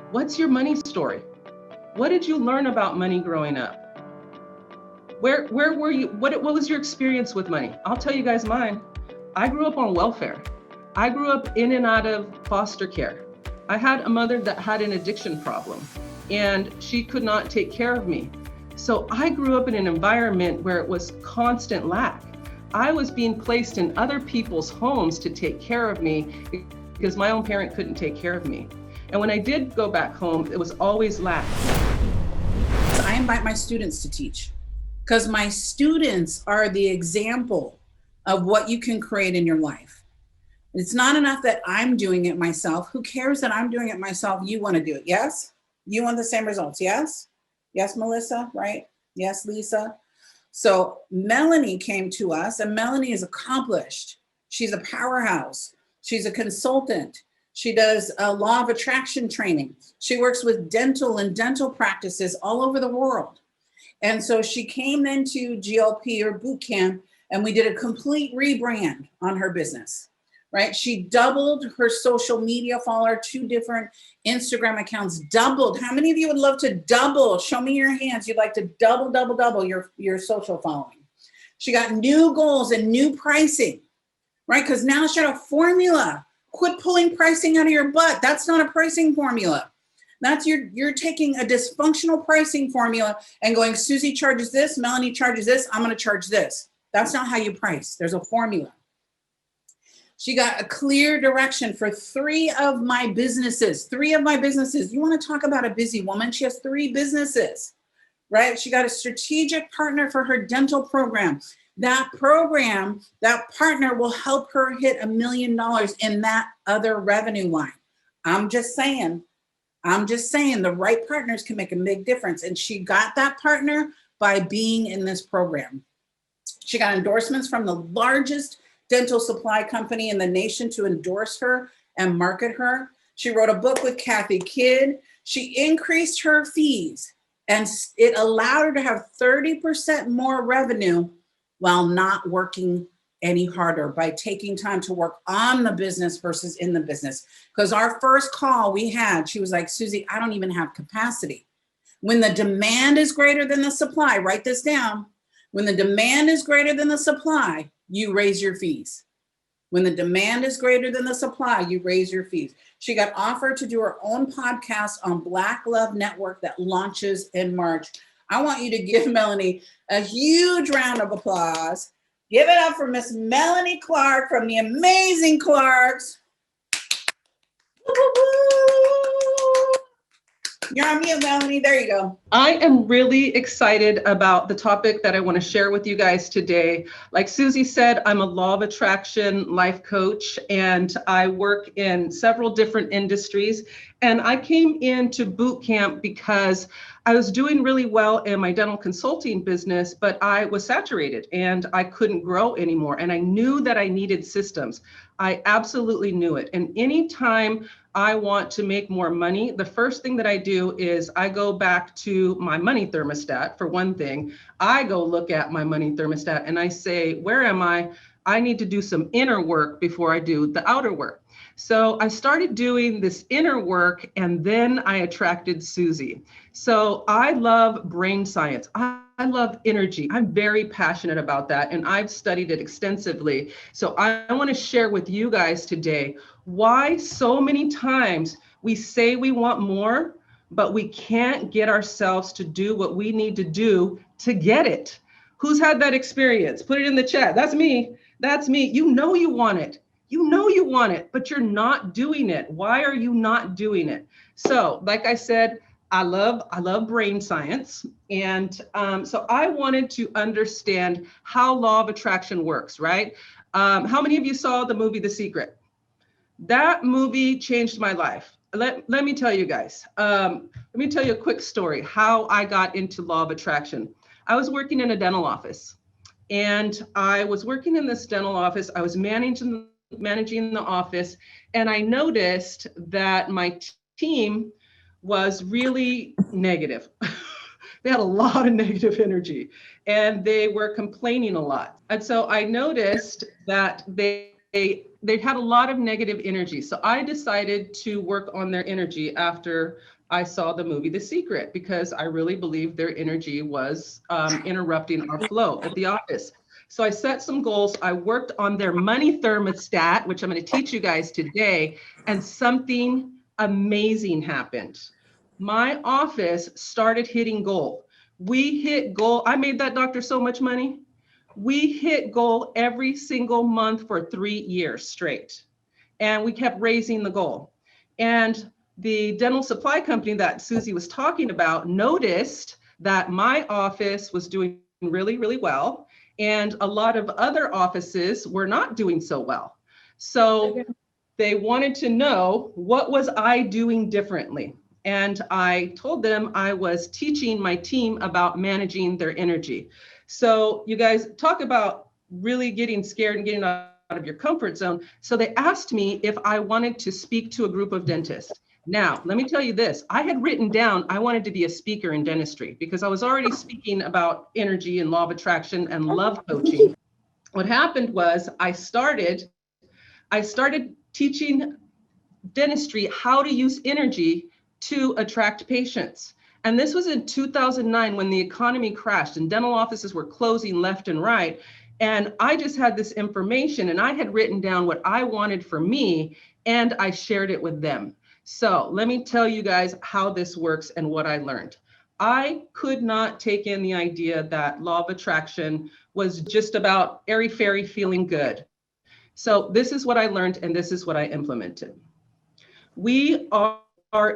What's your money story? What did you learn about money growing up? Where were you? What was your experience with money? I'll tell you guys mine. I grew up on welfare. I grew up in and out of foster care. I had a mother that had an addiction problem and she could not take care of me. So I grew up in an environment where it was constant lack. I was being placed in other people's homes to take care of me because my own parent couldn't take care of me. And when I did go back home, it was always lack. I invite my students to teach because my students are the example of what you can create in your life. It's not enough that I'm doing it myself. Who cares that I'm doing it myself? You want to do it. Yes? You want the same results. Yes? Yes, Melissa, right? Yes, Lisa. So Melanie came to us, and Melanie is accomplished. She's a powerhouse. She's a consultant. She does a law of attraction training. She works with dental practices all over the world. And so she came into GLP or boot camp, and we did a complete rebrand on her business, right? She doubled her social media follower, 2 different Instagram accounts, doubled. How many of you would love to double? Show me your hands. You'd like to double your social following. She got new goals and new pricing, right? Because now she had a formula. Quit pulling pricing out of your butt. That's not a pricing formula. That's you're taking a dysfunctional pricing formula and going, Susie charges this, Melanie charges this, I'm going to charge this. That's not how you price. There's a formula. She got a clear direction for 3 of my businesses. 3 of my businesses. You want to talk about a busy woman? She has 3 businesses, right? She got a strategic partner for her dental program. That program, that partner will help her hit $1 million in that other revenue line. I'm just saying the right partners can make a big difference. And she got that partner by being in this program. She got endorsements from the largest dental supply company in the nation to endorse her and market her. She wrote a book with Kathy Kidd. She increased her fees, and it allowed her to have 30% more revenue while not working any harder, by taking time to work on the business versus in the business. Because our first call we had, she was like, Susie, I don't even have capacity. When the demand is greater than the supply, write this down. When the demand is greater than the supply, you raise your fees. When the demand is greater than the supply, you raise your fees. She got offered to do her own podcast on Black Love Network that launches in March. I want you to give Melanie a huge round of applause. Give it up for Miss Melanie Clark from the Amazing Clarks. You're on mute, Melanie. There you go. I am really excited about the topic that I want to share with you guys today. Like Susie said, I'm a law of attraction life coach, and I work in several different industries. And I came into boot camp because I was doing really well in my dental consulting business, but I was saturated and I couldn't grow anymore. And I knew that I needed systems. I absolutely knew it. And anytime I want to make more money, the first thing that I do is I go back to my money thermostat. For one thing, I go look at my money thermostat and I say, where am I? I need to do some inner work before I do the outer work. So I started doing this inner work, and then I attracted Susie. So I love brain science. I love energy. I'm very passionate about that, and I've studied it extensively. So I want to share with you guys today why so many times we say we want more, but we can't get ourselves to do what we need to do to get it. Who's had that experience? Put it in the chat. That's me. That's me. You know you want it. You know you want it, but you're not doing it. Why are you not doing it? So, like I said, I love brain science. And so I wanted to understand how law of attraction works, right? How many of you saw the movie The Secret? That movie changed my life. Let me tell you guys. Let me tell you a quick story, how I got into law of attraction. I was working in a dental office. And I was working in this dental office. I was managing the office, and I noticed that my team was really negative. They had a lot of negative energy, and they were complaining a lot. And so I noticed that they they had a lot of negative energy. So I decided to work on their energy after I saw the movie The Secret, because I really believed their energy was interrupting our flow at the office. So I set some goals. I worked on their money thermostat, which I'm going to teach you guys today, and something amazing happened. My office started hitting goal. We hit goal. I made that doctor so much money. We hit goal every single month for 3 years straight. And we kept raising the goal. And the dental supply company that Susie was talking about noticed that my office was doing really, really well. And a lot of other offices were not doing so well. So they wanted to know, what was I doing differently? And I told them I was teaching my team about managing their energy. So you guys talk about really getting scared and getting out of your comfort zone. So they asked me if I wanted to speak to a group of dentists. Now, let me tell you this. I had written down I wanted to be a speaker in dentistry because I was already speaking about energy and law of attraction and love coaching. What happened was I started teaching dentistry how to use energy to attract patients. And this was in 2009 when the economy crashed and dental offices were closing left and right. And I just had this information and I had written down what I wanted for me and I shared it with them. So let me tell you guys how this works and what I learned. I could not take in the idea that law of attraction was just about airy-fairy feeling good. So this is what I learned and this is what I implemented. We are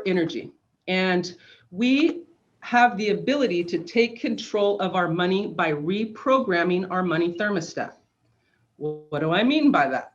energy, and we have the ability to take control of our money by reprogramming our money thermostat. What do I mean by that?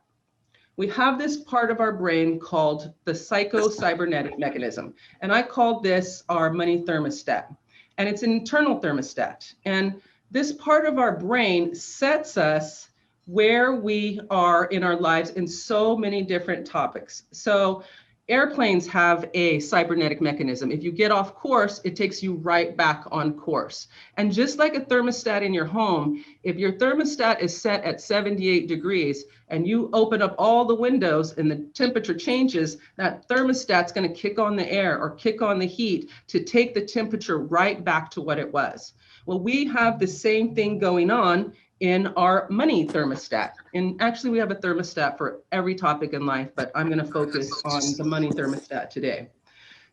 We have this part of our brain called the psycho-cybernetic mechanism, and I call this our money thermostat, and it's an internal thermostat. And this part of our brain sets us where we are in our lives in so many different topics. So airplanes have a cybernetic mechanism. If you get off course, it takes you right back on course. And just like a thermostat in your home, if your thermostat is set at 78 degrees and you open up all the windows and the temperature changes, that thermostat's going to kick on the air or kick on the heat to take the temperature right back to what it was. Well, we have the same thing going on in our money thermostat. And actually we have a thermostat for every topic in life, but I'm going to focus on the money thermostat today.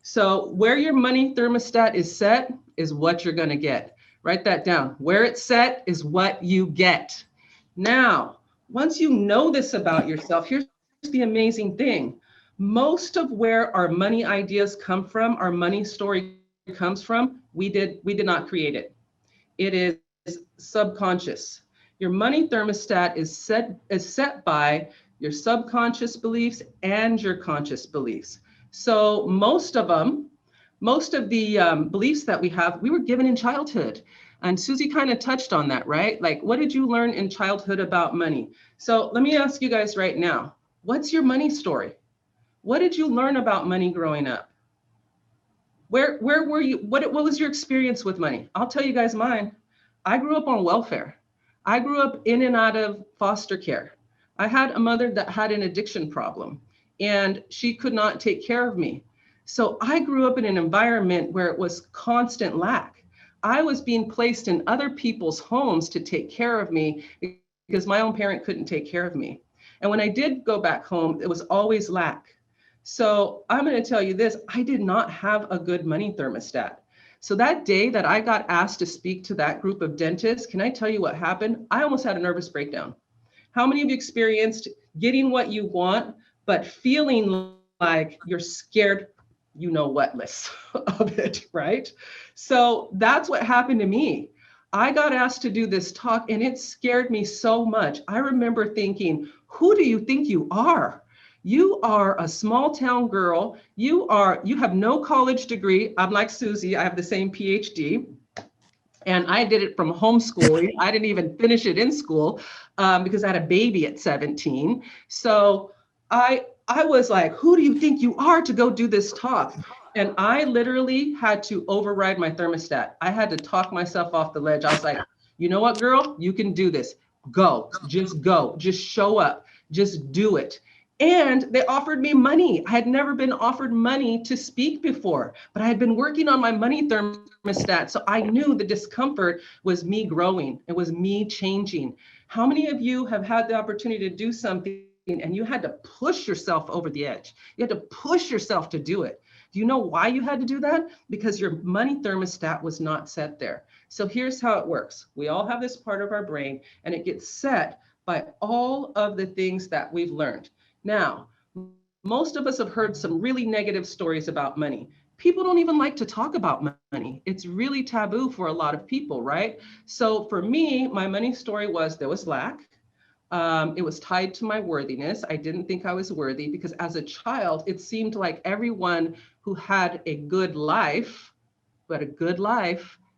So where your money thermostat is set is what you're going to get. Write that down. Where it's set is what you get. Now, once you know this about yourself, here's the amazing thing. Most of where our money ideas come from, our money story comes from, we did not create it. It is subconscious. Your money thermostat is set by your subconscious beliefs and your conscious beliefs. So most of the beliefs that we have, we were given in childhood. And Susie kind of touched on that, right? Like, what did you learn in childhood about money? So let me ask you guys right now, what's your money story? What did you learn about money growing up? Where were you? What was your experience with money? I'll tell you guys mine. I grew up on welfare. I grew up in and out of foster care. I had a mother that had an addiction problem and she could not take care of me. So I grew up in an environment where it was constant lack. I was being placed in other people's homes to take care of me because my own parent couldn't take care of me. And when I did go back home, it was always lack. So I'm going to tell you this, I did not have a good money thermostat. So that day that I got asked to speak to that group of dentists, can I tell you what happened? I almost had a nervous breakdown. How many of you experienced getting what you want, but feeling like you're scared, you know what list of it, right? So that's what happened to me. I got asked to do this talk and it scared me so much. I remember thinking, who do you think you are? You are a small town girl. You have no college degree. I'm like Susie, I have the same PhD. And I did it from homeschooling. I didn't even finish it in school because I had a baby at 17. So I was like, who do you think you are to go do this talk? And I literally had to override my thermostat. I had to talk myself off the ledge. I was like, you know what, girl, you can do this. Go, just show up. Just do it. And they offered me money. I had never been offered money to speak before, but I had been working on my money thermostat. So I knew the discomfort was me growing. It was me changing. How many of you have had the opportunity to do something and you had to push yourself over the edge? You had to push yourself to do it. Do you know why you had to do that? Because your money thermostat was not set there. So here's how it works. We all have this part of our brain, and it gets set by all of the things that we've learned. Now, most of us have heard some really negative stories about money. People don't even like to talk about money. It's really taboo for a lot of people, right? So for me, my money story was there was lack. It was tied to my worthiness. I didn't think I was worthy because as a child, it seemed like everyone who had a good life,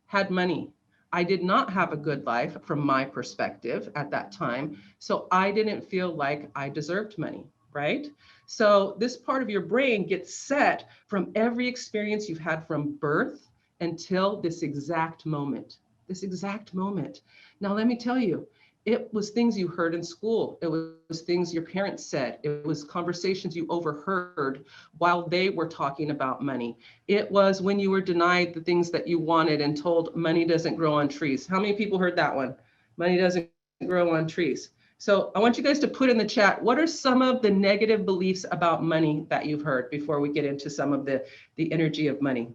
had money. I did not have a good life from my perspective at that time. So I didn't feel like I deserved money, right? So this part of your brain gets set from every experience you've had from birth until this exact moment. Now, let me tell you, it was things you heard in school. It was things your parents said. It was conversations you overheard while they were talking about money. It was when you were denied the things that you wanted and told money doesn't grow on trees. How many people heard that one? Money doesn't grow on trees. So I want you guys to put in the chat, what are some of the negative beliefs about money that you've heard before we get into some of the energy of money?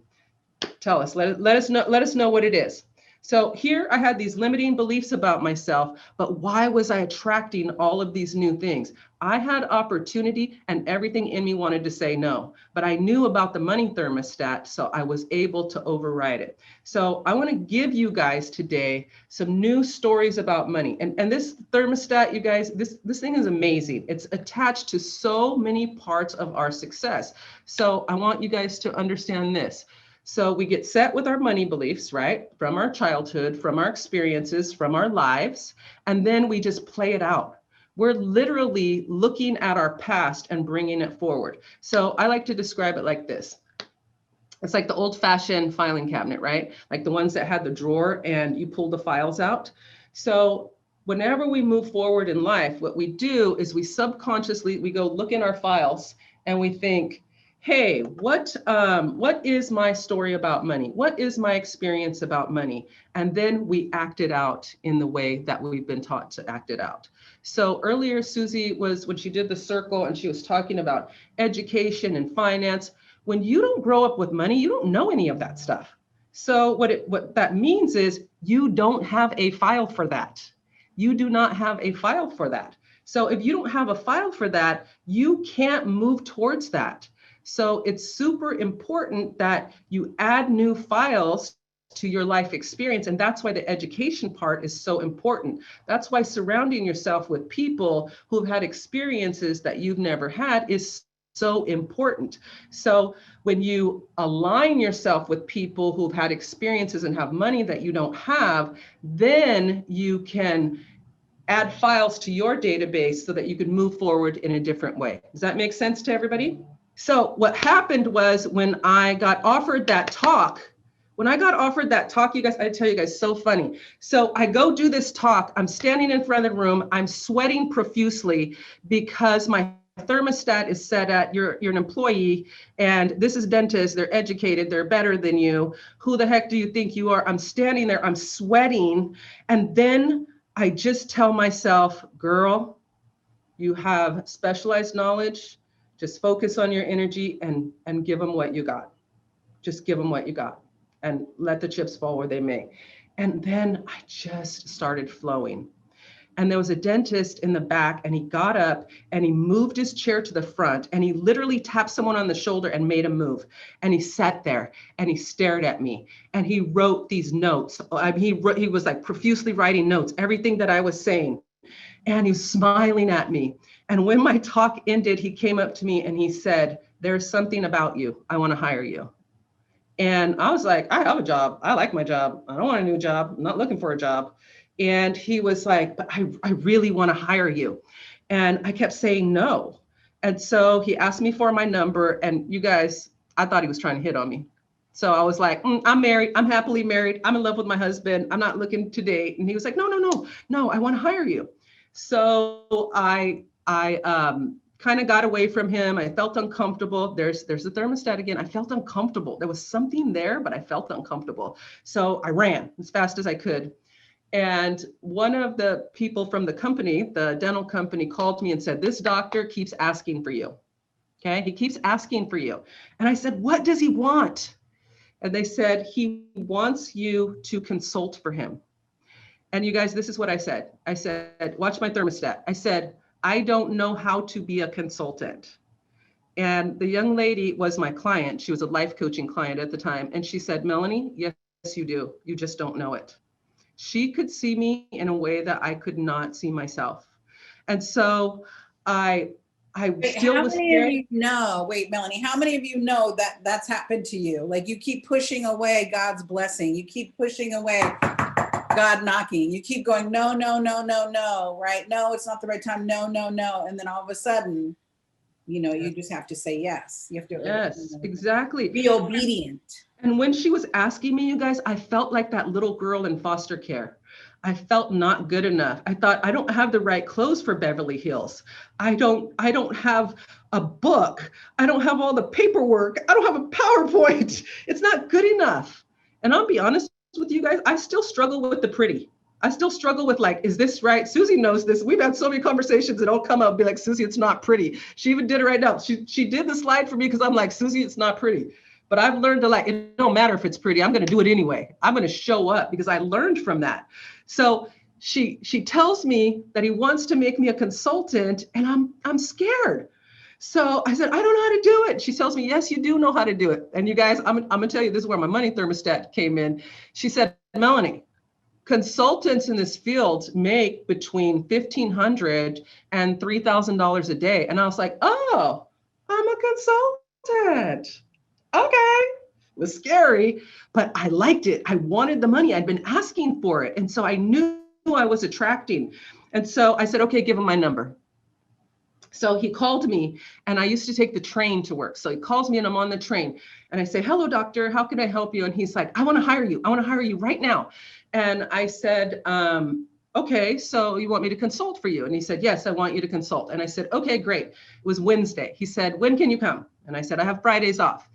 Tell us, let us know what it is. So here I had these limiting beliefs about myself, but why was I attracting all of these new things? I had opportunity and everything in me wanted to say no, but I knew about the money thermostat, so I was able to override it. So I want to give you guys today some new stories about money. And this thermostat, you guys, this thing is amazing. It's attached to so many parts of our success. So I want you guys to understand this. So we get set with our money beliefs, right? From our childhood, from our experiences, from our lives, and then we just play it out. We're literally looking at our past and bringing it forward. So I like to describe it like this. It's like the old-fashioned filing cabinet, right? Like the ones that had the drawer and you pull the files out. So whenever we move forward in life, what we do is we subconsciously, we go look in our files and we think, hey, what is my story about money? What is my experience about money? And then we act it out in the way that we've been taught to act it out. So earlier, Susie was, when she did the circle and she was talking about education and finance, when you don't grow up with money, you don't know any of that stuff. So what that means is you don't have a file for that. You do not have a file for that. So if you don't have a file for that, you can't move towards that. So it's super important that you add new files to your life experience. And that's why the education part is so important. That's why surrounding yourself with people who've had experiences that you've never had is so important. So when you align yourself with people who've had experiences and have money that you don't have, then you can add files to your database so that you can move forward in a different way. Does that make sense to everybody? So what happened was when I got offered that talk, you guys, I tell you guys, so funny. So I go do this talk. I'm standing in front of the room. I'm sweating profusely because my thermostat is set at you're an employee and this is dentists. They're educated. They're better than you. Who the heck do you think you are? I'm standing there. I'm sweating. And then I just tell myself, girl, you have specialized knowledge. Just focus on your energy and give them what you got. Just give them what you got and let the chips fall where they may. And then I just started flowing. And there was a dentist in the back and he got up and he moved his chair to the front and he literally tapped someone on the shoulder and made him move. And he sat there and he stared at me and he wrote these notes. He was like profusely writing notes, everything that I was saying. And he was smiling at me. And when my talk ended, he came up to me and he said, there's something about you. I want to hire you. And I was like, I have a job. I like my job. I don't want a new job. I'm not looking for a job. And he was like, but I really want to hire you. And I kept saying no. And so he asked me for my number. And you guys, I thought he was trying to hit on me. So I was like, I'm married. I'm happily married. I'm in love with my husband. I'm not looking to date. And he was like, no, I want to hire you. So I I kind of got away from him. I felt uncomfortable. There's the thermostat again. I felt uncomfortable. There was something there, but I felt uncomfortable. So I ran as fast as I could. And one of the people from the company, the dental company, called me and said, this doctor keeps asking for you. Okay, he keeps asking for you. And I said, what does he want? And they said, he wants you to consult for him. And you guys, this is what I said. I said, watch my thermostat. I said, I don't know how to be a consultant. And the young lady was my client. She was a life coaching client at the time. And she said, Melanie, yes, you do. You just don't know it. She could see me in a way that I could not see myself. And so I still was scared. Wait, Melanie, how many of you know that that's happened to you? Like you keep pushing away God's blessing. You keep pushing away God knocking. You keep going, no, no, no, no, no, right? No, it's not the right time. No, no, no. And then all of a sudden, you just have to say yes. You have to exactly. Be obedient. And when she was asking me, you guys, I felt like that little girl in foster care. I felt not good enough. I thought, I don't have the right clothes for Beverly Hills. I don't have a book. I don't have all the paperwork. I don't have a PowerPoint. It's not good enough. And I'll be honest with you guys, I still struggle with the pretty. I still struggle with like, is this right? Susie knows this. We've had so many conversations that all come out and be like, Susie, it's not pretty. She even did it right now. She did the slide for me because I'm like, Susie, it's not pretty. But I've learned to like, it don't matter if it's pretty, I'm going to do it anyway. I'm going to show up because I learned from that. So she tells me that he wants to make me a consultant and I'm scared. So I said, I don't know how to do it. She tells me, yes, you do know how to do it. And you guys, I'm going to tell you, this is where my money thermostat came in. She said, Melanie, consultants in this field make between $1,500 and $3,000 a day. And I was like, oh, I'm a consultant. Okay, it was scary, but I liked it. I wanted the money. I'd been asking for it. And so I knew I was attracting. And so I said, okay, give him my number. So he called me and I used to take the train to work. So he calls me and I'm on the train and I say, hello, doctor, how can I help you? And he's like, I want to hire you. I want to hire you right now. And I said, okay, so you want me to consult for you? And he said, yes, I want you to consult. And I said, okay, great. It was Wednesday. He said, when can you come? And I said, I have Fridays off.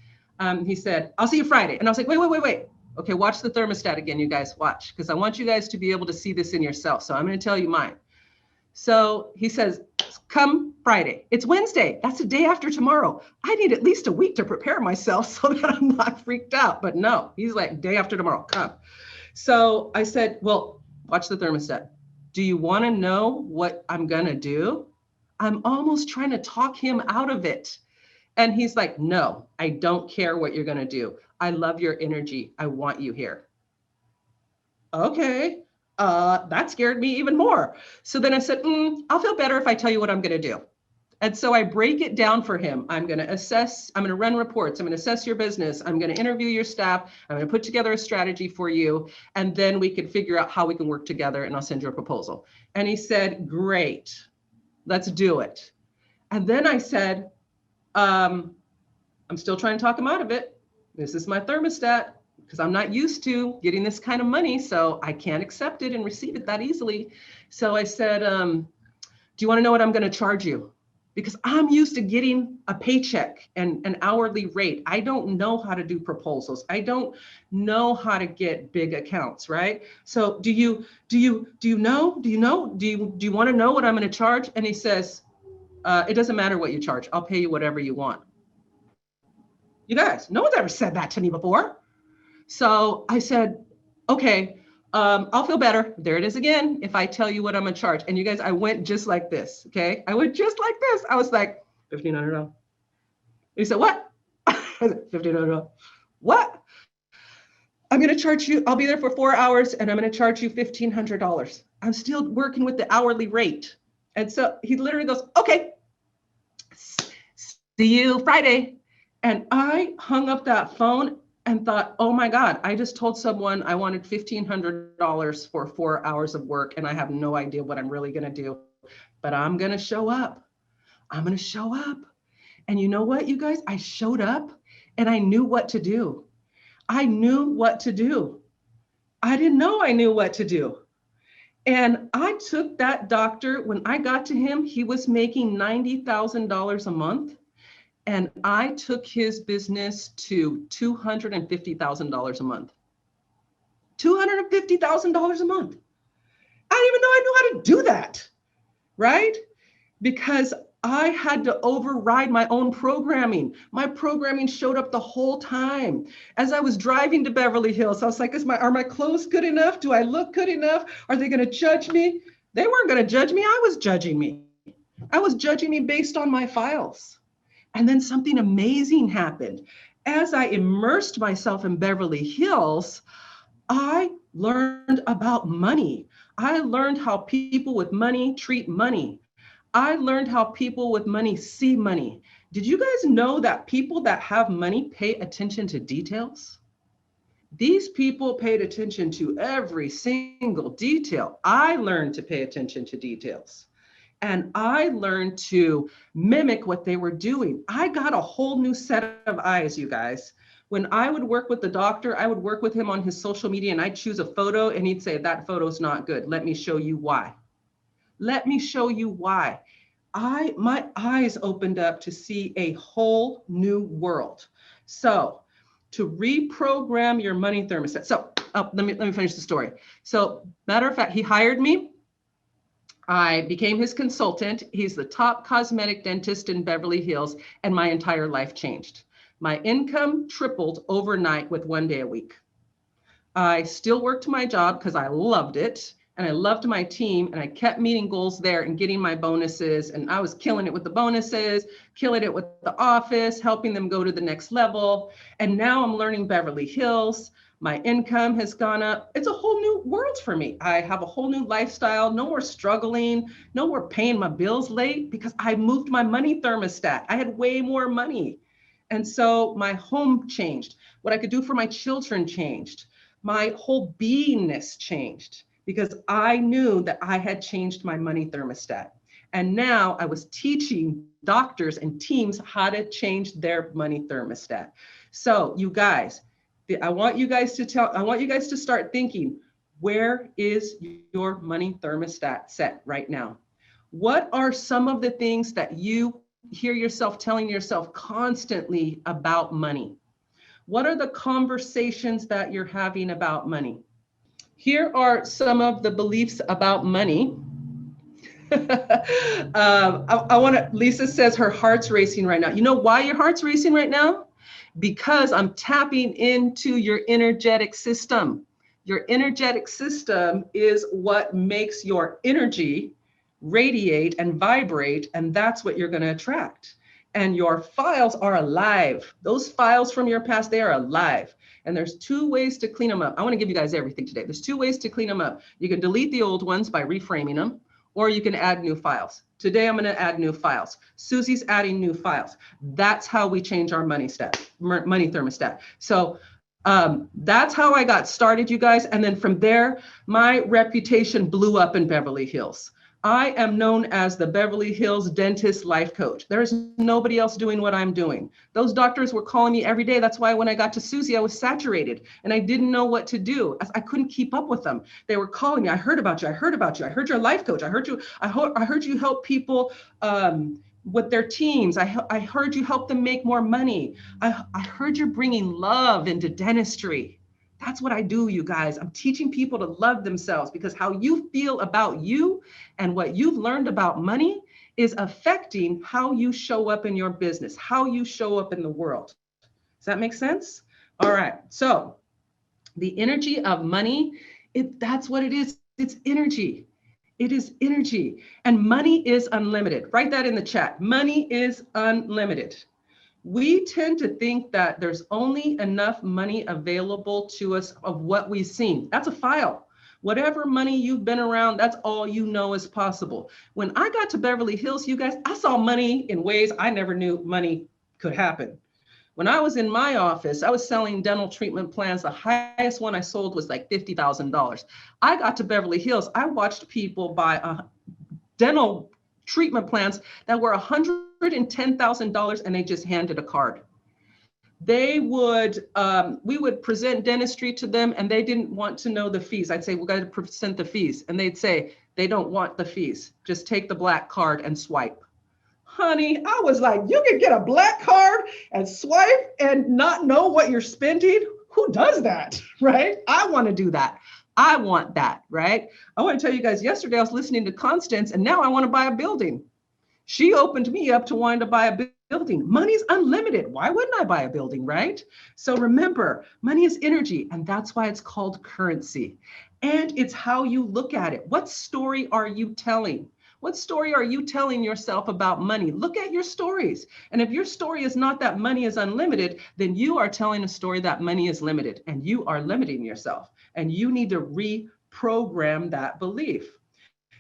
He said, I'll see you Friday. And I was like, wait. Okay, watch the thermostat again, you guys, watch, because I want you guys to be able to see this in yourself. So I'm going to tell you mine. So he says, come Friday. It's Wednesday. That's the day after tomorrow. I need at least a week to prepare myself so that I'm not freaked out. But no, he's like, day after tomorrow, come. So I said, well, watch the thermostat. Do you want to know what I'm going to do? I'm almost trying to talk him out of it. And he's like, no, I don't care what you're going to do. I love your energy. I want you here. Okay. That scared me even more. So then I said, I'll feel better if I tell you what I'm going to do. And so I break it down for him. I'm going to assess, I'm going to run reports. I'm going to assess your business. I'm going to interview your staff. I'm going to put together a strategy for you. And then we can figure out how we can work together and I'll send you a proposal. And he said, great, let's do it. And then I said, I'm still trying to talk him out of it. This is my thermostat because I'm not used to getting this kind of money. So I can't accept it and receive it that easily. So I said, do you want to know what I'm going to charge you? Because I'm used to getting a paycheck and an hourly rate. I don't know how to do proposals. I don't know how to get big accounts, right? So do you want to know what I'm going to charge? And he says, it doesn't matter what you charge. I'll pay you whatever you want. You guys, no one's ever said that to me before. So I said, okay, I'll feel better. There it is again. If I tell you what I'm gonna charge. And you guys, I went just like this. Okay. I went just like this. I was like, $1,500. He said, what? I said, $1,500. What? I'm going to charge you. I'll be there for 4 hours and I'm going to charge you $1,500. I'm still working with the hourly rate. And so he literally goes, okay, see you Friday. And I hung up that phone and thought, oh my God, I just told someone I wanted $1,500 for 4 hours of work. And I have no idea what I'm really going to do, but I'm going to show up. I'm going to show up. And you know what, you guys, I showed up and I knew what to do. I knew what to do. I didn't know I knew what to do. And I took that doctor, when I got to him, he was making $90,000 a month. And I took his business to $250,000 a month. $250,000 a month. I didn't even know I knew how to do that, right? Because I had to override my own programming. My programming showed up the whole time. As I was driving to Beverly Hills, I was like, are my clothes good enough? Do I look good enough? Are they going to judge me? They weren't going to judge me. I was judging me. I was judging me based on my files. And then something amazing happened. As I immersed myself in Beverly Hills, I learned about money. I learned how people with money treat money. I learned how people with money see money. Did you guys know that people that have money pay attention to details? These people paid attention to every single detail. I learned to pay attention to details. And I learned to mimic what they were doing. I got a whole new set of eyes, you guys. When I would work with the doctor, I would work with him on his social media and I'd choose a photo and he'd say, that photo's not good. Let me show you why. Let me show you why. My eyes opened up to see a whole new world. So to reprogram your money thermostat. So let me finish the story. So matter of fact, he hired me. I became his consultant. He's the top cosmetic dentist in Beverly Hills, and my entire life changed. My income tripled overnight with 1 day a week. I still worked my job because I loved it, and I loved my team, and I kept meeting goals there and getting my bonuses, and I was killing it with the bonuses, killing it with the office, helping them go to the next level. And now I'm learning Beverly Hills. My income has gone up. It's a whole new world for me. I have a whole new lifestyle, no more struggling, no more paying my bills late because I moved my money thermostat. I had way more money. And so my home changed. What I could do for my children changed. My whole beingness changed because I knew that I had changed my money thermostat. And now I was teaching doctors and teams how to change their money thermostat. So you guys, I want you guys to start thinking, where is your money thermostat set right now? What are some of the things that you hear yourself telling yourself constantly about money? What are the conversations that you're having about money? Here are some of the beliefs about money. Lisa says her heart's racing right now. You know why your heart's racing right now? Because I'm tapping into your energetic system. Your energetic system is what makes your energy radiate and vibrate, and that's what you're going to attract. And your files are alive. Those files from your past, they are alive. And there's 2 ways to clean them up. I want to give you guys everything today. There's 2 ways to clean them up. You can delete the old ones by reframing them, or you can add new files. Today, I'm going to add new files. Susie's adding new files. That's how we change our money thermostat. So that's how I got started, you guys. And then from there, my reputation blew up in Beverly Hills. I am known as the Beverly Hills Dentist Life Coach. There's nobody else doing what I'm doing. Those doctors were calling me every day. That's why when I got to Susie, I was saturated and I didn't know what to do. I couldn't keep up with them. They were calling me. I heard about you. I heard about you. I heard you're a life coach. I heard you help people with their teams. I heard you help them make more money. I heard you're bringing love into dentistry. That's what I do, you guys. I'm teaching people to love themselves because how you feel about you and what you've learned about money is affecting how you show up in your business, how you show up in the world. Does that make sense? All right. So the energy of money, that's what it is. It's energy. It is energy. And money is unlimited. Write that in the chat. Money is unlimited. We tend to think that there's only enough money available to us of what we've seen. That's a file. Whatever money you've been around, that's all you know is possible. When I got to Beverly Hills, you guys, I saw money in ways I never knew money could happen. When I was in my office, I was selling dental treatment plans. The highest one I sold was like $50,000. I got to Beverly Hills. I watched people buy dental treatment plans that were $110,000 and they just handed a card. they would, we would present dentistry to them and they didn't want to know the fees. I'd say, we got to present the fees. And they'd say, they don't want the fees. Just take the black card and swipe. Honey, I was like, you can get a black card and swipe and not know what you're spending? Who does that, right? I want to do that. I want that, right? I want to tell you guys, yesterday I was listening to Constance and now I want to buy a building. She opened me up to wanting to buy a building. Money's unlimited. Why wouldn't I buy a building, right? So remember, money is energy, and that's why it's called currency. And it's how you look at it. What story are you telling? What story are you telling yourself about money? Look at your stories. And if your story is not that money is unlimited, then you are telling a story that money is limited, and you are limiting yourself. And you need to reprogram that belief.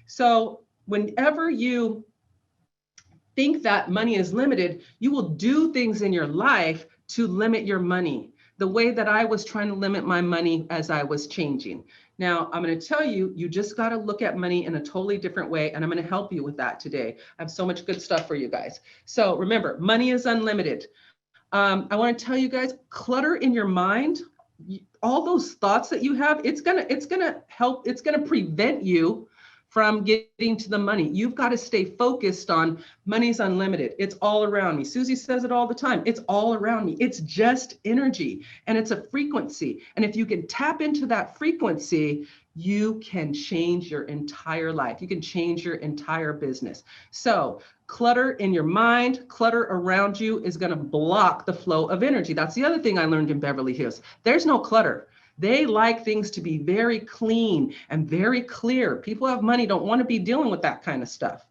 So whenever you think that money is limited, you will do things in your life to limit your money, the way that I was trying to limit my money as I was changing. Now, I'm going to tell you, you just got to look at money in a totally different way, and I'm going to help you with that today. I have so much good stuff for you guys. So remember, money is unlimited. I want to tell you guys, clutter in your mind, all those thoughts that you have, it's going to prevent you from getting to the money. You've got to stay focused on money's unlimited. It's all around me. Susie says it all the time. It's all around me. It's just energy, and it's a frequency. And if you can tap into that frequency, you can change your entire life. You can change your entire business. So clutter in your mind, clutter around you is going to block the flow of energy. That's the other thing I learned in Beverly Hills. There's no clutter. They like things to be very clean and very clear. People who have money don't want to be dealing with that kind of stuff.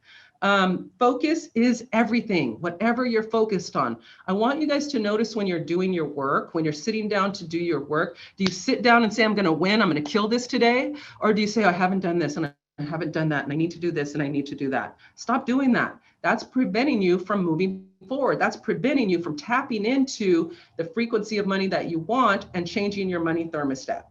Focus is everything, whatever you're focused on. I want you guys to notice when you're doing your work, when you're sitting down to do your work, do you sit down and say, I'm going to win, I'm going to kill this today? Or do you say, I haven't done this and I haven't done that and I need to do this and I need to do that? Stop doing that. That's preventing you from moving forward. That's preventing you from tapping into the frequency of money that you want and changing your money thermostat.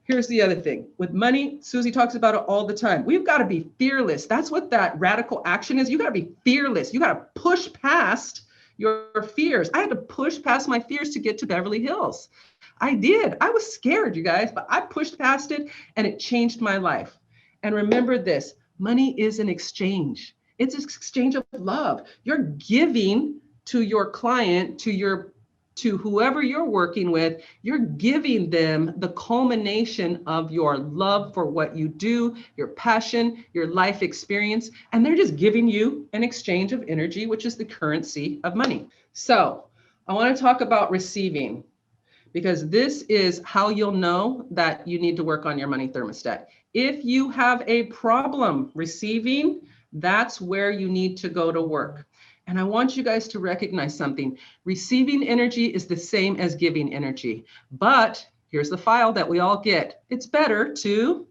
Here's the other thing. With money, Susie talks about it all the time. We've got to be fearless. That's what that radical action is. You got to be fearless. You got to push past your fears. I had to push past my fears to get to Beverly Hills. I did. I was scared, you guys, but I pushed past it and it changed my life. And remember this, money is an exchange. It's an exchange of love. You're giving to your client, to whoever you're working with, you're giving them the culmination of your love for what you do, your passion, your life experience, and they're just giving you an exchange of energy, which is the currency of money. So I want to talk about receiving, because this is how you'll know that you need to work on your money thermostat. If you have a problem receiving, that's where you need to go to work. And I want you guys to recognize something. Receiving energy is the same as giving energy. But here's the file that we all get. It's better to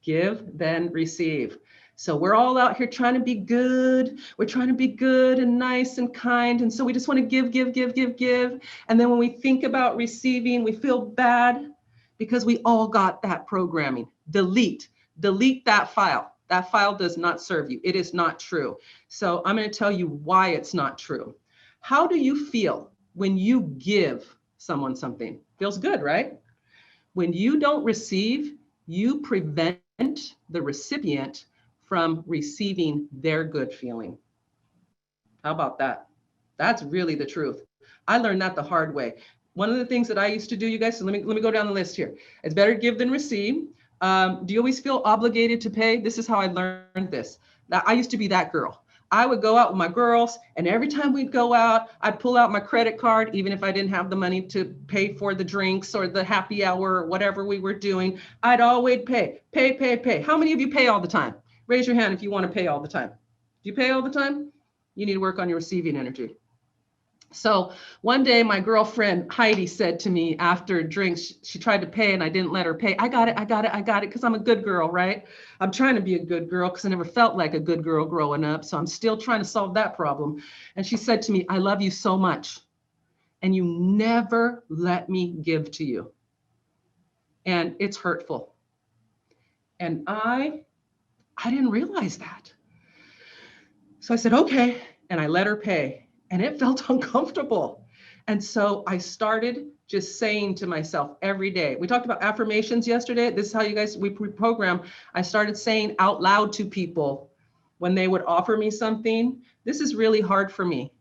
give than receive. So we're all out here trying to be good. We're trying to be good and nice and kind. And so we just want to give, give, give, give, give. And then when we think about receiving, we feel bad because we all got that programming. Delete that file. That file does not serve you. It is not true. So I'm going to tell you why it's not true. How do you feel when you give someone something? Feels good, right? When you don't receive, you prevent the recipient from receiving their good feeling. How about that? That's really the truth. I learned that the hard way. One of the things that I used to do, you guys, so let me go down the list here. It's better to give than receive. Do you always feel obligated to pay? This is how I learned this. Now, I used to be that girl. I would go out with my girls, and every time we'd go out, I'd pull out my credit card, even if I didn't have the money to pay for the drinks or the happy hour or whatever we were doing. I'd always pay. How many of you pay all the time? Raise your hand if you want to pay all the time. Do you pay all the time? You need to work on your receiving energy. So one day my girlfriend Heidi said to me after drinks, she tried to pay and I didn't let her pay. I got it because I'm a good girl, right? I'm trying to be a good girl because I never felt like a good girl growing up. So I'm still trying to solve that problem. And she said to me, I love you so much and you never let me give to you. And it's hurtful. And I didn't realize that. So I said, okay. And I let her pay. And it felt uncomfortable. And so I started just saying to myself every day, we talked about affirmations yesterday. This is how you guys, we reprogram. I started saying out loud to people when they would offer me something, this is really hard for me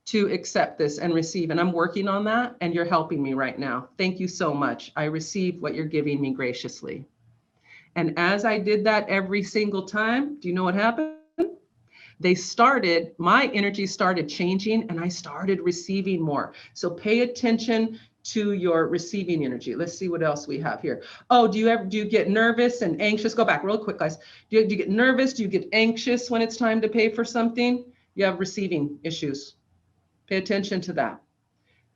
to accept this and receive. And I'm working on that. And you're helping me right now. Thank you so much. I receive what you're giving me graciously. And as I did that every single time, do you know what happened? My energy started changing and I started receiving more. So pay attention to your receiving energy. Let's see what else we have here. Oh, do you get nervous and anxious? Go back real quick, guys. Do you get nervous? Do you get anxious when it's time to pay for something? You have receiving issues. Pay attention to that.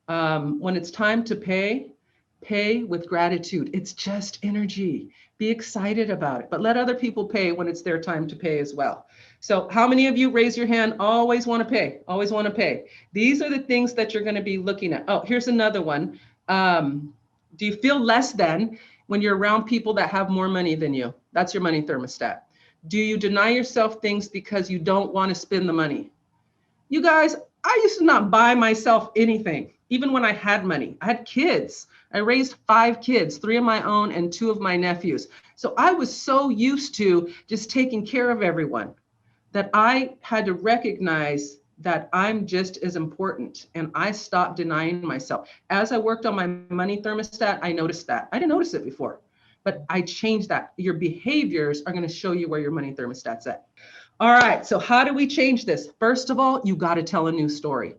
When it's time to pay with gratitude. It's just energy. Be excited about it, but let other people pay when it's their time to pay as well. So how many of you, raise your hand, always want to pay, always want to pay? These are the things that you're going to be looking at. Oh, here's another one. Do you feel less than when you're around people that have more money than you? That's your money thermostat. Do you deny yourself things because you don't want to spend the money? You guys, I used to not buy myself anything, even when I had money. I had kids. I raised 5 kids, 3 of my own and 2 of my nephews. So I was so used to just taking care of everyone that I had to recognize that I'm just as important, and I stopped denying myself. As I worked on my money thermostat, I noticed that. I didn't notice it before, but I changed that. Your behaviors are going to show you where your money thermostat's at. All right, so how do we change this? First of all, you got to tell a new story.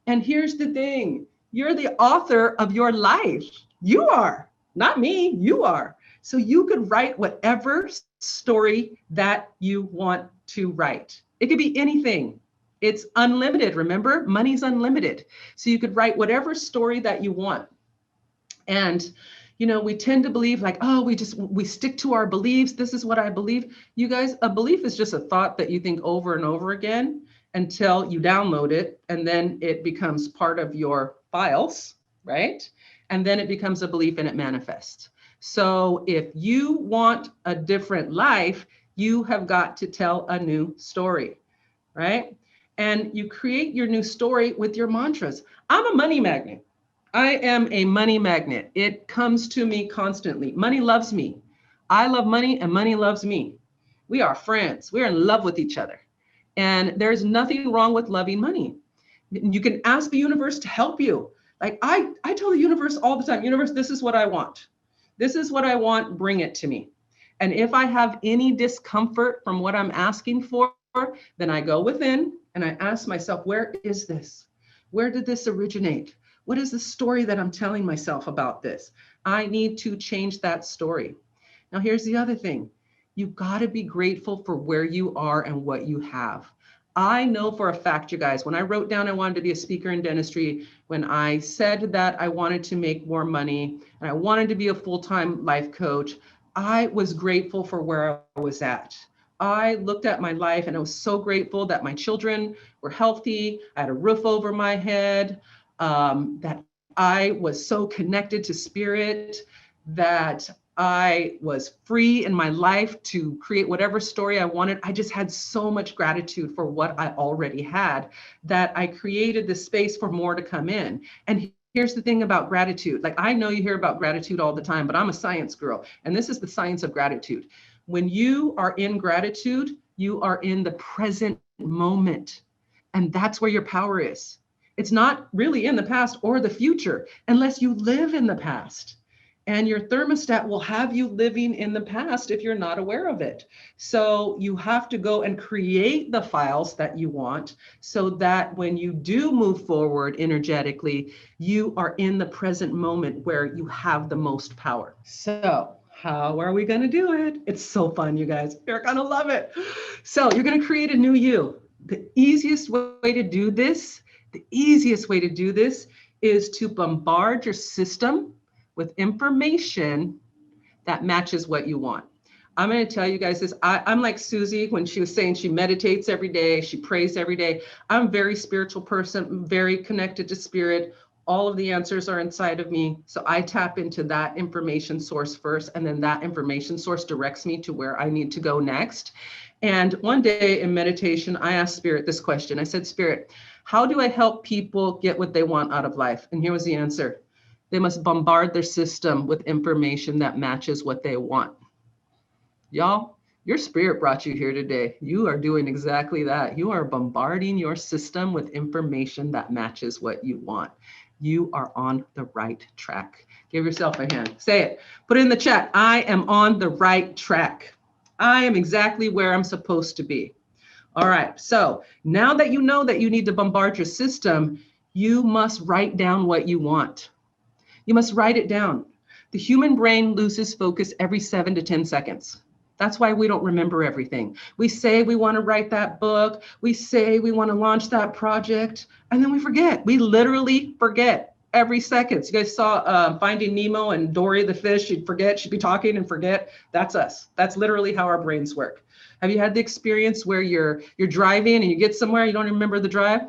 And here's the thing. You're the author of your life. You are, not me, you are. So you could write whatever story that you want to write. It could be anything. It's unlimited. Remember, money's unlimited. So you could write whatever story that you want. And you know, we tend to believe like, oh, we stick to our beliefs. This is what I believe. You guys, a belief is just a thought that you think over and over again until you download it, and then it becomes part of your files, right? And then it becomes a belief and it manifests. So if you want a different life, you have got to tell a new story, right? And you create your new story with your mantras. I'm a money magnet. I am a money magnet. It comes to me constantly. Money loves me. I love money and money loves me. We are friends. We're in love with each other. And there's nothing wrong with loving money. You can ask the universe to help you. Like I tell the universe all the time, universe, this is what I want. This is what I want, bring it to me. And if I have any discomfort from what I'm asking for, then I go within and I ask myself, where is this? Where did this originate? What is the story that I'm telling myself about this? I need to change that story. Now, here's the other thing. You've got to be grateful for where you are and what you have. I know for a fact, you guys, when I wrote down I wanted to be a speaker in dentistry, when I said that I wanted to make more money and I wanted to be a full-time life coach, I was grateful for where I was at. I looked at my life and I was so grateful that my children were healthy. I had a roof over my head, that I was so connected to spirit, that I was free in my life to create whatever story I wanted. I just had so much gratitude for what I already had that I created the space for more to come in. And here's the thing about gratitude. Like, I know you hear about gratitude all the time, but I'm a science girl. And this is the science of gratitude. When you are in gratitude, you are in the present moment. And that's where your power is. It's not really in the past or the future unless you live in the past. And your thermostat will have you living in the past if you're not aware of it. So you have to go and create the files that you want so that when you do move forward energetically, you are in the present moment where you have the most power. So how are we going to do it? It's so fun, you guys. You're going to love it. So you're going to create a new you. The easiest way to do this is to bombard your system with information that matches what you want. I'm going to tell you guys this. I'm like Susie when she was saying she meditates every day, she prays every day. I'm a very spiritual person, I'm very connected to spirit. All of the answers are inside of me. So I tap into that information source first, and then that information source directs me to where I need to go next. And one day in meditation, I asked Spirit this question. I said, Spirit, How do I help people get what they want out of life? And here was the answer. They must bombard their system with information that matches what they want. Y'all, your spirit brought you here today. You are doing exactly that. You are bombarding your system with information that matches what you want. You are on the right track. Give yourself a hand. Say it. Put it in the chat. I am on the right track. I am exactly where I'm supposed to be. All right. So now that you know that you need to bombard your system, you must write down what you want. You must write it down. The human brain loses focus every 7 to 10 seconds. That's why we don't remember everything. We say we want to write that book. We say we want to launch that project, and then we forget. We literally forget every second. You guys saw Finding Nemo and Dory the fish. She'd forget. She'd be talking and forget. That's us. That's literally how our brains work. Have you had the experience where you're driving and you get somewhere, you don't even remember the drive?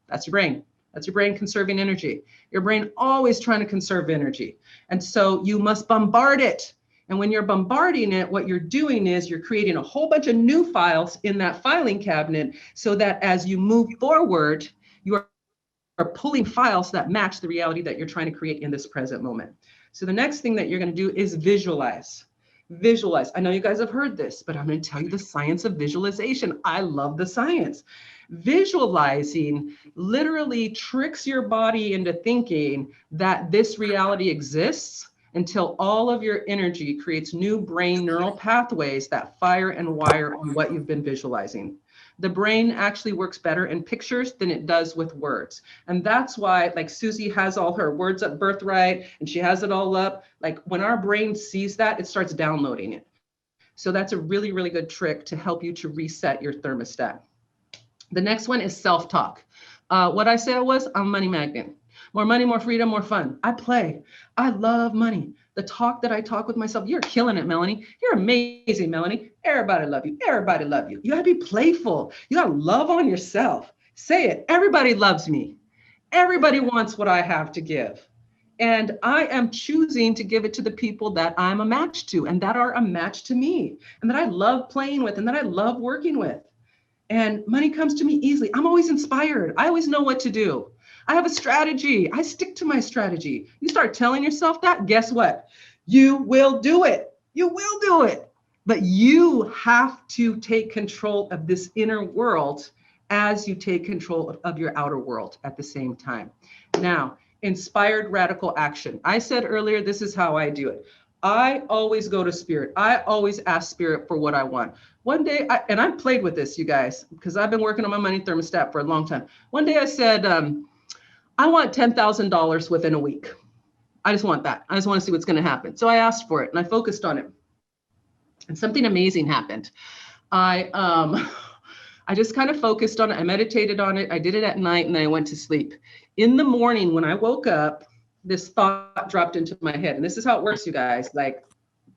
That's your brain. That's your brain conserving energy. Your brain always trying to conserve energy. And so you must bombard it. And when you're bombarding it, what you're doing is you're creating a whole bunch of new files in that filing cabinet so that as you move forward, you are pulling files that match the reality that you're trying to create in this present moment. So the next thing that you're going to do is visualize. Visualize. I know you guys have heard this, but I'm going to tell you the science of visualization. I love the science. Visualizing literally tricks your body into thinking that this reality exists until all of your energy creates new brain neural pathways that fire and wire on what you've been visualizing. The brain actually works better in pictures than it does with words. And that's why, like, Susie has all her words up birthright and she has it all up. Like, when our brain sees that, it starts downloading it. So that's a really, really good trick to help you to reset your thermostat. The next one is self-talk. What I said was, I'm a money magnet. More money, more freedom, more fun. I play. I love money. The talk that I talk with myself, you're killing it, Melanie. You're amazing, Melanie. Everybody love you. Everybody love you. You gotta be playful. You gotta love on yourself. Say it. Everybody loves me. Everybody wants what I have to give. And I am choosing to give it to the people that I'm a match to and that are a match to me and that I love playing with and that I love working with. And money comes to me easily. I'm always inspired. I always know what to do. I have a strategy. I stick to my strategy. You start telling yourself that, guess what? You will do it. You will do it. But you have to take control of this inner world as you take control of your outer world at the same time. Now, inspired radical action. I said earlier, this is how I do it. I always go to spirit. I always ask spirit for what I want. One day, and I've played with this, you guys, because I've been working on my money thermostat for a long time. One day I said, I want $10,000 within a week. I just want that. I just want to see what's going to happen. So I asked for it and I focused on it. And something amazing happened. I just kind of focused on it. I meditated on it. I did it at night and then I went to sleep. In the morning, when I woke up, this thought dropped into my head. And this is how it works, you guys. Like,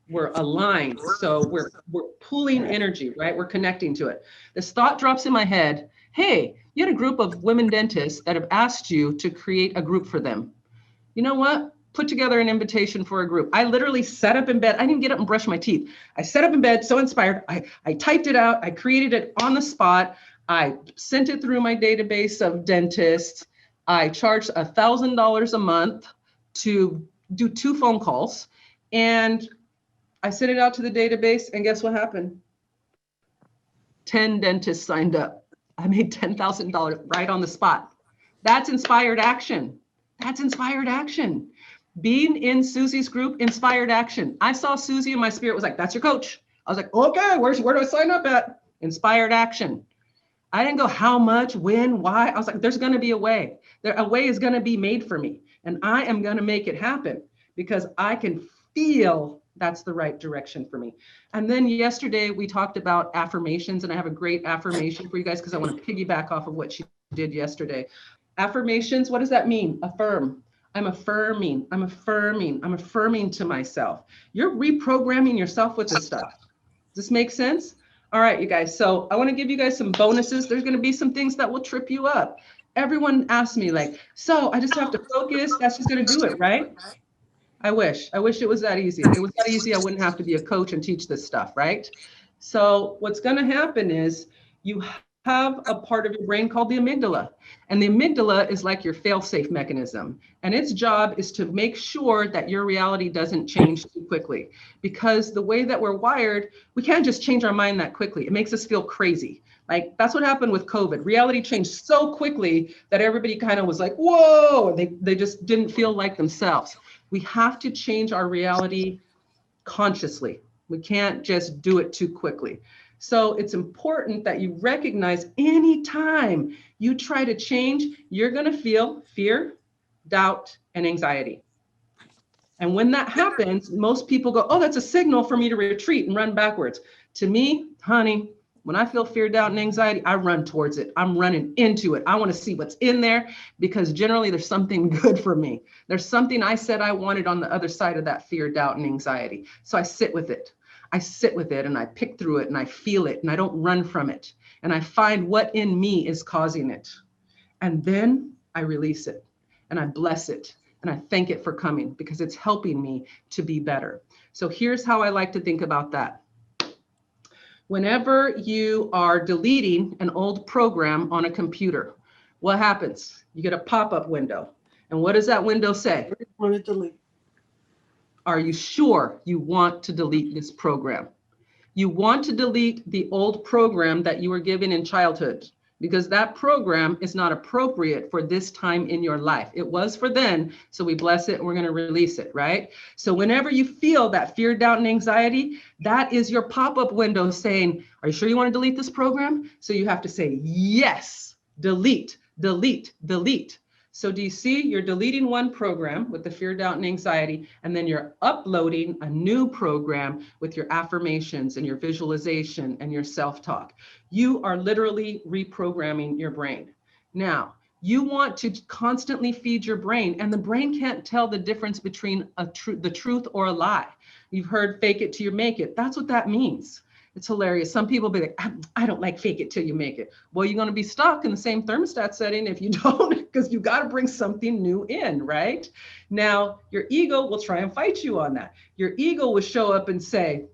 we're aligned. So we're pulling energy, right? We're connecting to it. This thought drops in my head. Hey, you had a group of women dentists that have asked you to create a group for them. You know what? Put together an invitation for a group. I literally sat up in bed. I didn't get up and brush my teeth. I sat up in bed, so inspired. I typed it out. I created it on the spot. I sent it through my database of dentists. I charged $1,000 a month to do 2 phone calls. And I sent it out to the database. And guess what happened? 10 dentists signed up. I made $10,000 right on the spot. That's inspired action. That's inspired action. Being in Susie's group, inspired action. I saw Susie and my spirit was like, that's your coach. I was like, okay, where do I sign up at? Inspired action. I didn't go how much, when, why. I was like, there's going to be a way. A way is going to be made for me. And I am going to make it happen because I can feel that's the right direction for me. And then yesterday we talked about affirmations, and I have a great affirmation for you guys because I want to piggyback off of what she did yesterday. Affirmations, what does that mean? Affirm. I'm affirming. I'm affirming. I'm affirming to myself. You're reprogramming yourself with this stuff. Does this make sense? All right, you guys. So I want to give you guys some bonuses. There's going to be some things that will trip you up. Everyone asks me like, so I just have to focus. That's just going to do it, right? I wish it was that easy. If it was that easy, I wouldn't have to be a coach and teach this stuff, right? So what's going to happen is you have a part of your brain called the amygdala. And the amygdala is like your fail-safe mechanism. And its job is to make sure that your reality doesn't change too quickly. Because the way that we're wired, we can't just change our mind that quickly. It makes us feel crazy. Like that's what happened with COVID. Reality changed so quickly that everybody kind of was like, whoa, they just didn't feel like themselves. We have to change our reality consciously. We can't just do it too quickly. So it's important that you recognize anytime you try to change, you're going to feel fear, doubt, and anxiety. And when that happens, most people go, oh, that's a signal for me to retreat and run backwards. To me, honey, when I feel fear, doubt, and anxiety, I run towards it. I'm running into it. I want to see what's in there because generally there's something good for me. There's something I said I wanted on the other side of that fear, doubt, and anxiety. So I sit with it. I sit with it and I pick through it and I feel it and I don't run from it. And I find what in me is causing it. And then I release it and I bless it and I thank it for coming because it's helping me to be better. So here's how I like to think about that. Whenever you are deleting an old program on a computer, what happens? You get a pop-up window. And what does that window say? Want to delete. Are you sure you want to delete this program? You want to delete the old program that you were given in childhood because that program is not appropriate for this time in your life. It was for then, so we bless it and we're going to release it, right? So whenever you feel that fear, doubt, and anxiety, that is your pop-up window saying, are you sure you want to delete this program? So you have to say, yes, delete, delete, delete. So do you see, you're deleting one program with the fear, doubt, and anxiety, and then you're uploading a new program with your affirmations and your visualization and your self-talk. You are literally reprogramming your brain. Now, you want to constantly feed your brain, and the brain can't tell the difference between the truth or a lie. You've heard fake it till you make it. That's what that means. It's hilarious. Some people be like, I don't like fake it till you make it. Well, you're going to be stuck in the same thermostat setting if you don't, because you got to bring something new in, right? Now, your ego will try and fight you on that. Your ego will show up and say,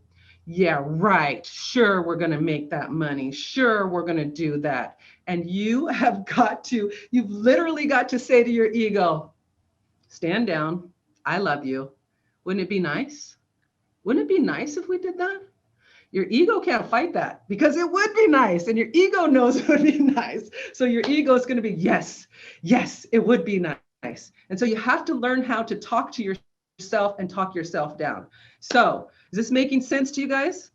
yeah, right. Sure, we're going to make that money. Sure, we're going to do that. And you've literally got to say to your ego, stand down. I love you. Wouldn't it be nice? Wouldn't it be nice if we did that? Your ego can't fight that because it would be nice and your ego knows it would be nice. So your ego is going to be, yes, yes, it would be nice. And so you have to learn how to talk to yourself and talk yourself down. So is this making sense to you guys?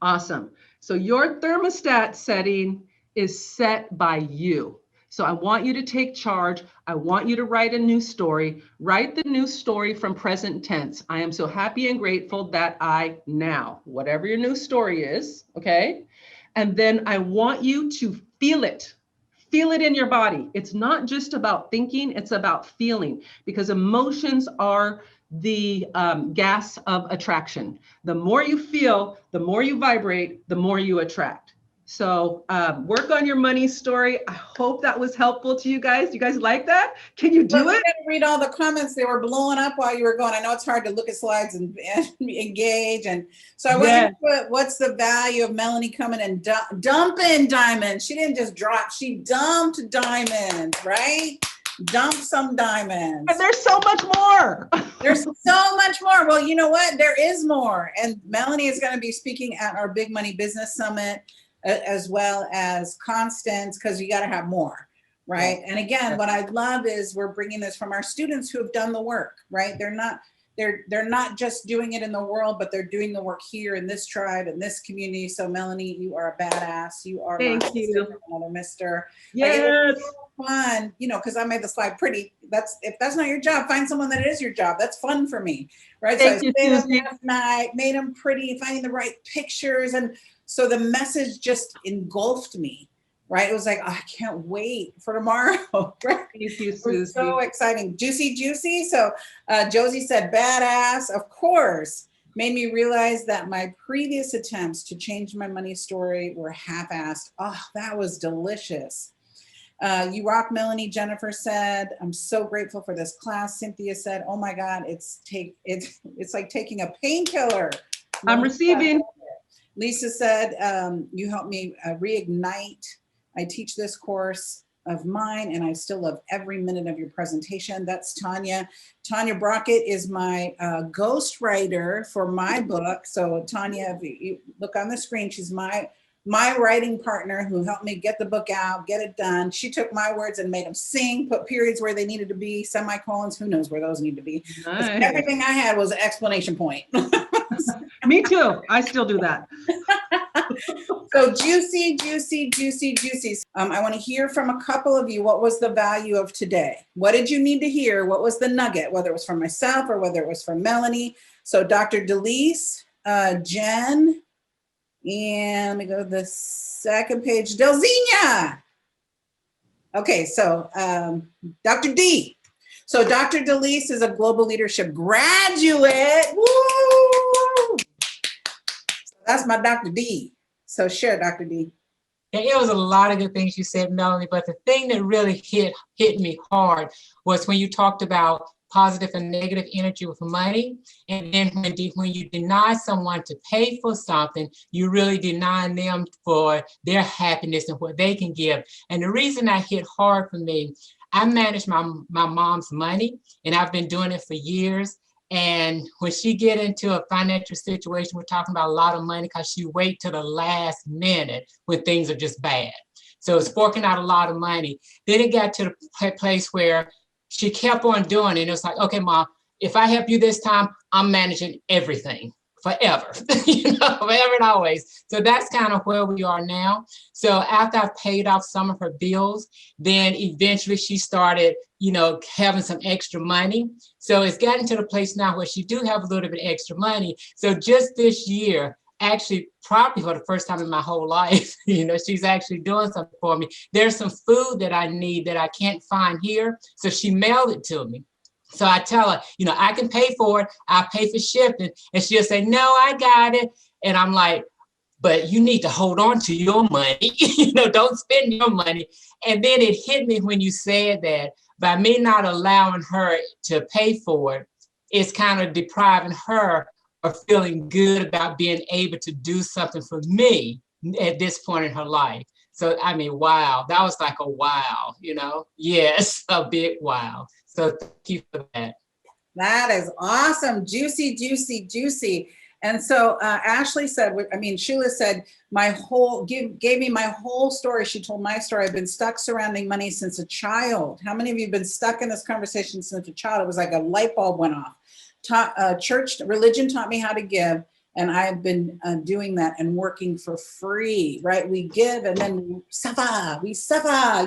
Awesome. So your thermostat setting is set by you. So I want you to take charge. I want you to write a new story. Write the new story from present tense. I am so happy and grateful that I now, whatever your new story is, okay? And then I want you to feel it. Feel it in your body. It's not just about thinking, it's about feeling because emotions are the gas of attraction. The more you feel, the more you vibrate, the more you attract. So work on your money story. I hope that was helpful to you guys. You guys like that? Can you do it? I didn't read all the comments. They were blowing up while you were going. I know it's hard to look at slides and engage. And so I want to put, what's the value of Melanie coming and dumping diamonds? She didn't just drop, she dumped diamonds, right? Dump some diamonds. And there's so much more. There's so much more. Well, you know what? There is more. And Melanie is going to be speaking at our Big Money Business Summit, as well as Constance, because you got to have more, right? And again, what I love is we're bringing this from our students who have done the work, right? They're not just doing it in the world, but they're doing the work here in this tribe, in this community. So Melanie, you are a badass. You are Thank you. Another mister. Yes. Like, fun, you know, because I made the slide pretty. If that's not your job, find someone that is your job. That's fun for me, right? Thank so you, I stayed up Susie. last night, made them pretty, finding the right pictures, and so the message just engulfed me, right? It was like, oh, I can't wait for tomorrow. Right? Thank you, Susie. So exciting. Juicy. So Josie said, badass, of course. Made me realize that my previous attempts to change my money story were half-assed. Oh, that was delicious. You rock, Melanie. Jennifer said, I'm so grateful for this class. Cynthia said, oh my God, it's like taking a painkiller. I'm receiving. Lisa said, you helped me reignite. I teach this course of mine and I still love every minute of your presentation. That's Tanya. Tanya Brockett is my ghostwriter for my book. So Tanya, if you look on the screen, she's my writing partner who helped me get the book out, get it done. She took my words and made them sing, put periods where they needed to be, semicolons, who knows where those need to be. Nice. Everything I had was an explanation point. Me too. I still do that. So juicy. I want to hear from a couple of you. What was the value of today? What did you need to hear? What was the nugget, whether it was from myself or whether it was from Melanie? So Dr. Delise, Jen, and let me go to the second page, Delzina. Okay, so Dr. D. So Dr. Delise is a global leadership graduate. Woo! That's my Dr. D. So share, Dr. D. And it was a lot of good things you said, Melanie, but the thing that really hit me hard was when you talked about positive and negative energy with money. And then when you deny someone to pay for something, you really deny them for their happiness and what they can give. And the reason that hit hard for me, I manage my mom's money, and I've been doing it for years. And when she get into a financial situation, we're talking about a lot of money because she wait till the last minute when things are just bad. So it's forking out a lot of money. Then it got to the place where she kept on doing it. And it was like, okay, Mom, if I help you this time, I'm managing everything forever, forever and always. So that's kind of where we are now. So after I paid off some of her bills, then eventually she started, having some extra money. So it's gotten to the place now where she do have a little bit extra money. So just this year, actually probably for the first time in my whole life, she's actually doing something for me. There's some food that I need that I can't find here. So she mailed it to me. So I tell her, I can pay for it. I'll pay for shipping. And she'll say, no, I got it. And I'm like, but you need to hold on to your money. Don't spend your money. And then it hit me when you said that by me not allowing her to pay for it, it's kind of depriving her of feeling good about being able to do something for me at this point in her life. So, wow, that was like a wow, Yes, a big wow. So thank you for that. That is awesome. Juicy. And so Ashley said, Sheila said, gave me my whole story. She told my story. I've been stuck surrounding money since a child. How many of you have been stuck in this conversation since a child? It was like a light bulb went off. Church, religion taught me how to give. And I've been doing that and working for free, right? We give and then we suffer. You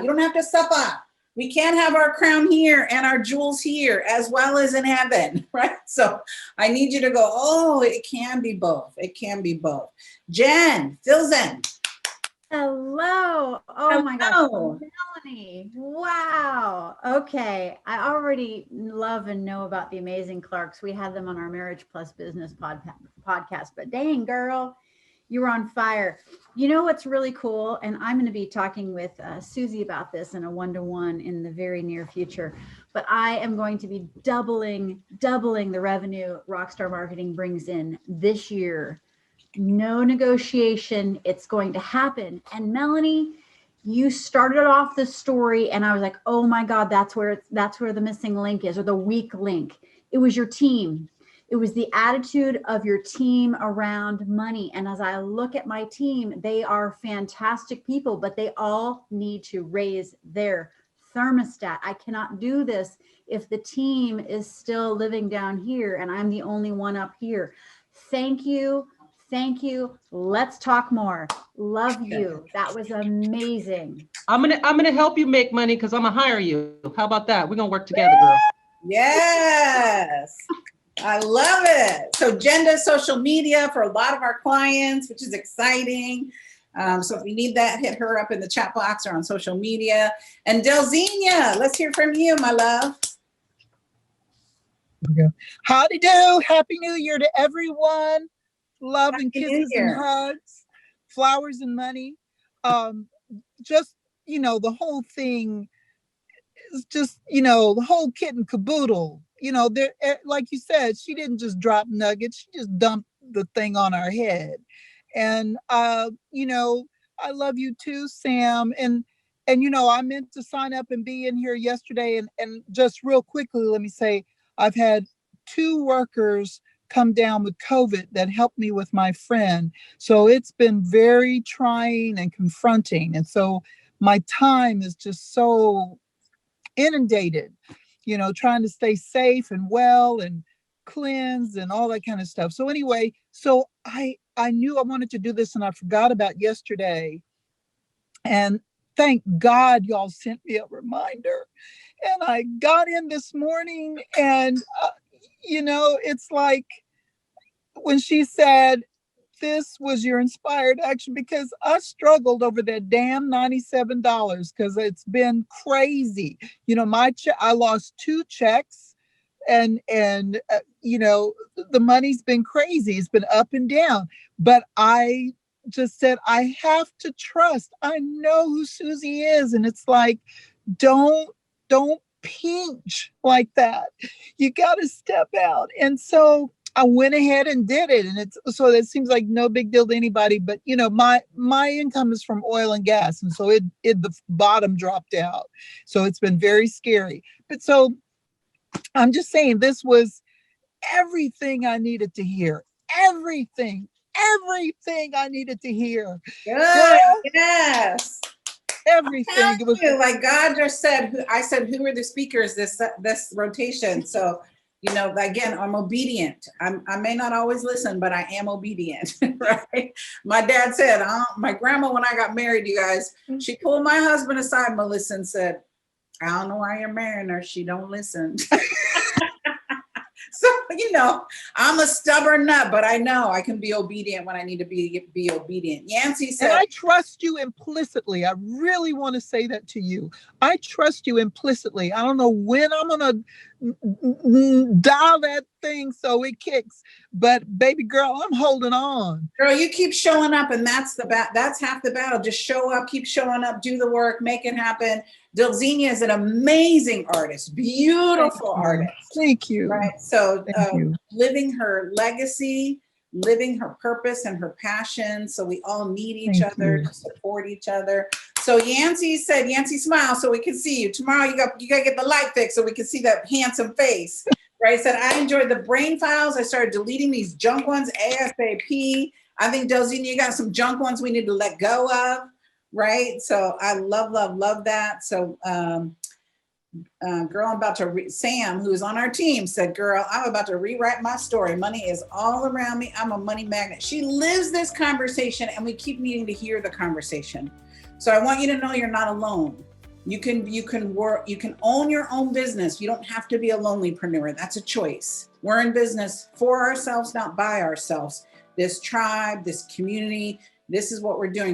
don't have to suffer. We can't have our crown here and our jewels here as well as in heaven, right? So I need you to go, oh, it can be both. It can be both. Jen, fills in. Hello. Oh my gosh, Melanie. Wow. Okay. I already love and know about the amazing Clarks. We had them on our Marriage Plus Business podcast, but dang, girl, you were on fire. You know what's really cool? And I'm going to be talking with Susie about this in a one-to-one in the very near future, but I am going to be doubling the revenue Rockstar Marketing brings in this year. No negotiation. It's going to happen. And Melanie, you started off the story and I was like, oh my God, that's where the missing link is, or the weak link. It was your team. It was the attitude of your team around money. And as I look at my team, they are fantastic people, but they all need to raise their thermostat. I cannot do this if the team is still living down here and I'm the only one up here. Thank you. Let's talk more. Love you. That was amazing. I'm gonna help you make money because I'm gonna hire you. How about that? We're gonna work together, girl. Yes. I love it. So Jen does social media for a lot of our clients, which is exciting. So if you need that, hit her up in the chat box or on social media. And Delzina, let's hear from you, my love. Howdy do. Happy New Year to everyone. Love and kisses and hugs, flowers and money. Just, the whole thing is just, the whole kit and caboodle. Like you said, she didn't just drop nuggets. She just dumped the thing on our head. And you know, I love you too, Sam. And you know, I meant to sign up and be in here yesterday. And just real quickly, let me say, I've had 2 workers come down with COVID that helped me with my friend. So it's been very trying and confronting. And so my time is just so inundated, you know, trying to stay safe and well and cleanse and all that kind of stuff. So anyway, so I knew I wanted to do this and I forgot about yesterday. And thank God y'all sent me a reminder. And I got in this morning and, you know, it's like when she said, this was your inspired action, because I struggled over that damn $97 because it's been crazy. You know, I lost 2 checks and you know, the money's been crazy. It's been up and down, but I just said, I have to trust. I know who Susie is. And it's like, don't pinch like that. You got to step out. And so I went ahead and did it. And so it seems like no big deal to anybody, but you know, my income is from oil and gas. And so the bottom dropped out. So it's been very scary. But so I'm just saying, this was everything I needed to hear. Everything I needed to hear. Good. Girl, Yes. everything. It was like God just said, I said, who are the speakers this rotation? So, you know, again, I'm obedient. I may not always listen, but I am obedient, right? My dad said, my grandma, when I got married, you guys, she pulled my husband aside, Melissa, and said, I don't know why you're marrying her. She don't listen. So, you know, I'm a stubborn nut, but I know I can be obedient when I need to be obedient. Yancey said, and I trust you implicitly. I really want to say that to you. I trust you implicitly. I don't know when I'm going to dial that thing so it kicks, but baby girl, I'm holding on. Girl, you keep showing up, and that's half the battle. Just show up, keep showing up, do the work, make it happen. Delzenia is an amazing artist, beautiful artist. Thank you. Right. So living her legacy, living her purpose and her passion. So we all need each other to support each other. So Yancey said, Yancey, smile so we can see you. Tomorrow you got to get the light fixed so we can see that handsome face. Right. Said, I enjoyed the brain files. I started deleting these junk ones ASAP. I think Delzenia, you got some junk ones we need to let go of. Right. So I love that. So girl, I'm about to Sam, who's on our team, said, girl, I'm about to rewrite my story. Money is all around me. I'm a money magnet. She lives this conversation, and we keep needing to hear the conversation. So I want you to know you're not alone. You can work, you can own your own business. You don't have to be a lonelypreneur. That's a choice. We're in business for ourselves, not by ourselves. This tribe, this community, this is what we're doing.